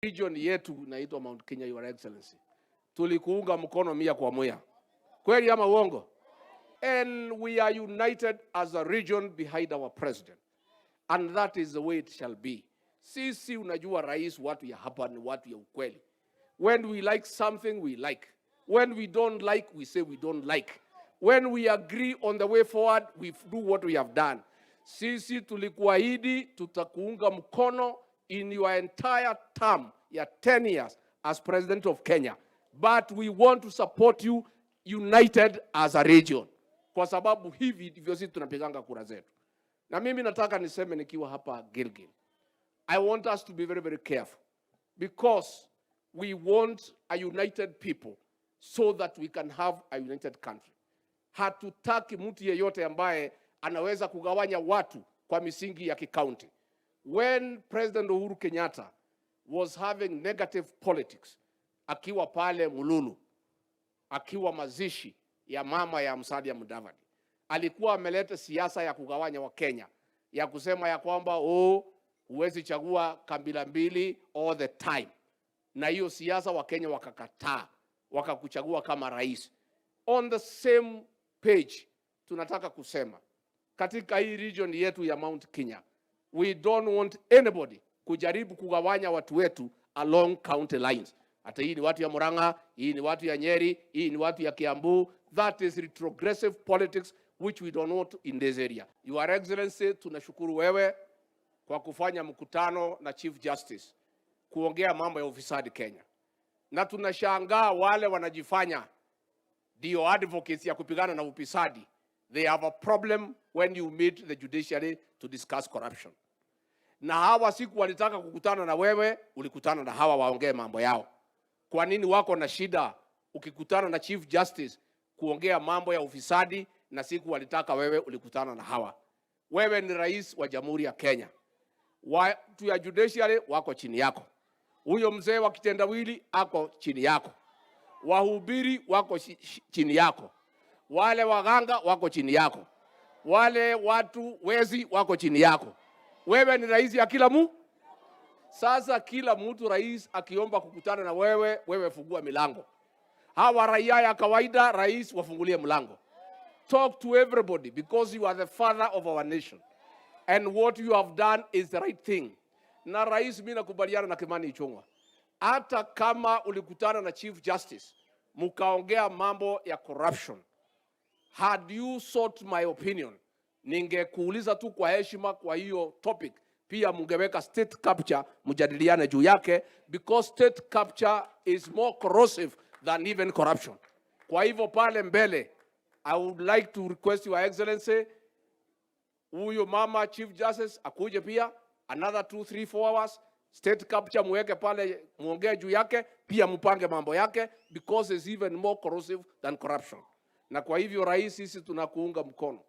Region yetu inaitwa Mount Kenya, Your Excellency. Tulikuunga mkono 100%. Kweli ama uongo? And we are united as a region behind our president. And that is the way it shall be. Sisi unajua rais watu ya hapa ni watu ya ukweli. When we like something, we like. When we don't like, we say we don't like. When we agree on the way forward, we do what we have done. Sisi tulikuahidi tutakuunga mkono in your entire term ya 10 years as president of Kenya. But we want to support you united as a region. Kwa sababu hivi ndivyo sisi tunapiganga kura zetu. Na mimi nataka niseme nikiwa hapa Gilgil. I want us to be very, very careful. Because we want a united people so that we can have a united country. Hatutaki mtu yeyote ambaye anaweza kugawanya watu kwa misingi ya kikaunti. When President Uhuru Kenyatta was having negative politics, akiwa pale Mululu, akiwa mazishi ya mama ya Musalia Mudavadi, alikuwa ameleta siasa ya kugawanya wa Kenya, ya kusema ya kwamba huwezi chagua kabila mbili all the time. Na hiyo siasa wa Kenya wakakataa, wakakuchagua kama rais. On the same page, tunataka kusema katika hii region yetu ya Mount Kenya, we don't want anybody kujaribu kugawanya watu wetu along county lines. Hata hii ni watu ya Murang'a, hii ni watu ya Nyeri, hii ni watu ya Kiambu. That is retrogressive politics which we don't want in this area. Your Excellency, tunashukuru wewe kwa kufanya mkutano na Chief Justice kuongea mambo ya ufisadi Kenya. Na tunashangaa wale wanajifanya ndio advocates ya kupigana na ufisadi. They have a problem when you meet the judiciary to discuss corruption. Na hawa siku walitaka kukutana na wewe, ulikutana na hawa waongee mambo yao. Kwa nini wako na shida ukikutana na Chief Justice kuongea mambo ya ufisadi na siku walitaka wewe ulikutana na hawa? Wewe ni rais wa Jamhuri ya Kenya. Watu ya judiciary wako chini yako. Huyo mzee wa kitendawili ako chini yako. Wahubiri wako chini yako. Wale waganga wako chini yako. Wale watu wezi wako chini yako. Wewe ni rais ya kila mtu. Sasa kila mtu rais akiomba kukutana na wewe, wewe fungua milango. Hawa raia ya kawaida rais wafungulie mlango. Talk to everybody because you are the father of our nation. And what you have done is the right thing. Na rais mimi nakubaliana na Kimani Ichung'wa. Hata kama ulikutana na Chief Justice, mukaongea mambo ya corruption, had you sought my opinion, ningekuuliza tu kwa heshima kwa hiyo topic, pia mungeweka state capture mjadiliane juu yake, because state capture is more corrosive than even corruption. Kwa hivyo pale mbele, I would like to request Your Excellency, huyo mama Chief Justice akuje pia, another 2-3-4 hours, state capture muweke pale, muongee juu yake, pia mupange mambo yake, because it's even more corrosive than corruption. Na kwa hivyo rais, sisi tunakuunga mkono.